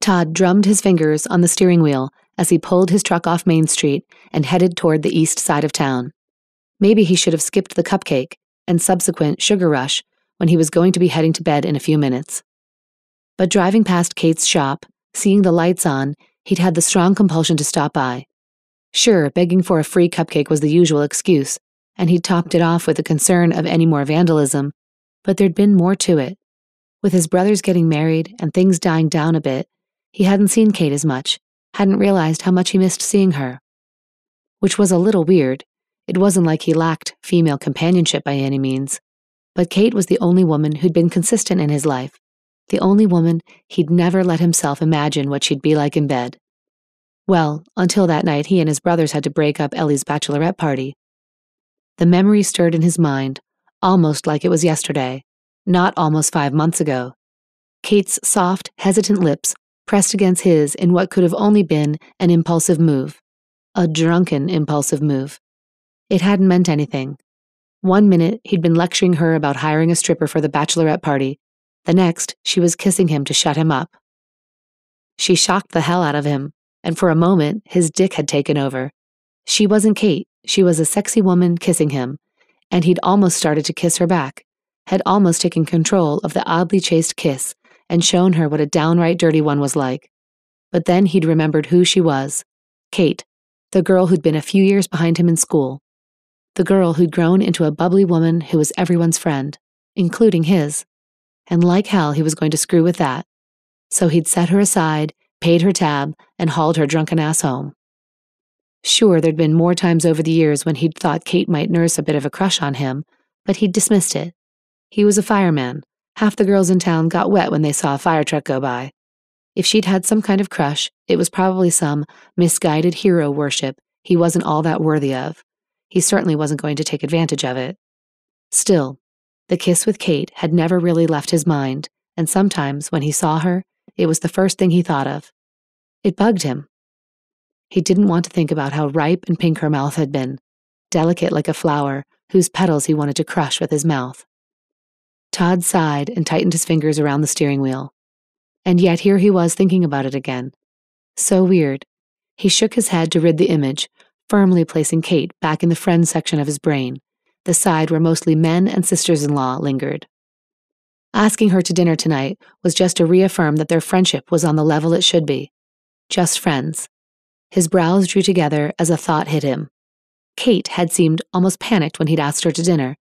Todd drummed his fingers on the steering wheel as he pulled his truck off Main Street and headed toward the east side of town. Maybe he should have skipped the cupcake and subsequent sugar rush when he was going to be heading to bed in a few minutes. But driving past Kate's shop, seeing the lights on, he'd had the strong compulsion to stop by. Sure, begging for a free cupcake was the usual excuse, and he'd topped it off with the concern of any more vandalism, but there'd been more to it. With his brothers getting married and things dying down a bit, he hadn't seen Kate as much, hadn't realized how much he missed seeing her. Which was a little weird. It wasn't like he lacked female companionship by any means, but Kate was the only woman who'd been consistent in his life, the only woman he'd never let himself imagine what she'd be like in bed. Well, until that night he and his brothers had to break up Ellie's bachelorette party. The memory stirred in his mind, almost like it was yesterday, not almost 5 months ago. Kate's soft, hesitant lips pressed against his in what could have only been an impulsive move. A drunken, impulsive move. It hadn't meant anything. 1 minute, he'd been lecturing her about hiring a stripper for the bachelorette party. The next, she was kissing him to shut him up. She shocked the hell out of him, and for a moment, his dick had taken over. She wasn't Kate. She was a sexy woman kissing him, and he'd almost started to kiss her back, had almost taken control of the oddly chaste kiss and shown her what a downright dirty one was like. But then he'd remembered who she was. Kate, the girl who'd been a few years behind him in school. The girl who'd grown into a bubbly woman who was everyone's friend, including his. And like hell, he was going to screw with that. So he'd set her aside, paid her tab, and hauled her drunken ass home. Sure, there'd been more times over the years when he'd thought Kate might nurse a bit of a crush on him, but he'd dismissed it. He was a fireman. Half the girls in town got wet when they saw a fire truck go by. If she'd had some kind of crush, it was probably some misguided hero worship he wasn't all that worthy of. He certainly wasn't going to take advantage of it. Still, the kiss with Kate had never really left his mind, and sometimes, when he saw her, it was the first thing he thought of. It bugged him. He didn't want to think about how ripe and pink her mouth had been, delicate like a flower whose petals he wanted to crush with his mouth. Todd sighed and tightened his fingers around the steering wheel. And yet here he was thinking about it again. So weird. He shook his head to rid the image, firmly placing Kate back in the friends section of his brain, the side where mostly men and sisters-in-law lingered. Asking her to dinner tonight was just to reaffirm that their friendship was on the level it should be. Just friends. His brows drew together as a thought hit him. Kate had seemed almost panicked when he'd asked her to dinner.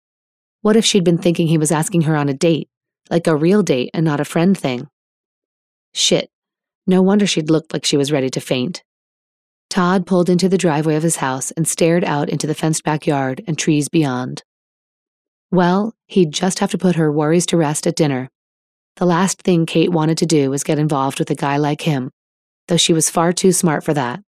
What if she'd been thinking he was asking her on a date, like a real date and not a friend thing? Shit. No wonder she'd looked like she was ready to faint. Todd pulled into the driveway of his house and stared out into the fenced backyard and trees beyond. Well, he'd just have to put her worries to rest at dinner. The last thing Kate wanted to do was get involved with a guy like him, though she was far too smart for that.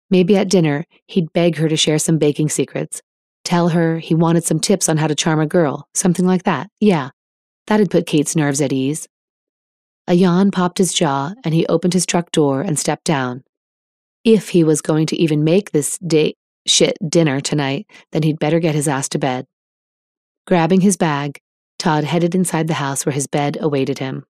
Maybe at dinner, he'd beg her to share some baking secrets. Tell her he wanted some tips on how to charm a girl, something like that. Yeah, that'd put Kate's nerves at ease. A yawn popped his jaw, and he opened his truck door and stepped down. If he was going to even make this dinner tonight, then he'd better get his ass to bed. Grabbing his bag, Todd headed inside the house where his bed awaited him.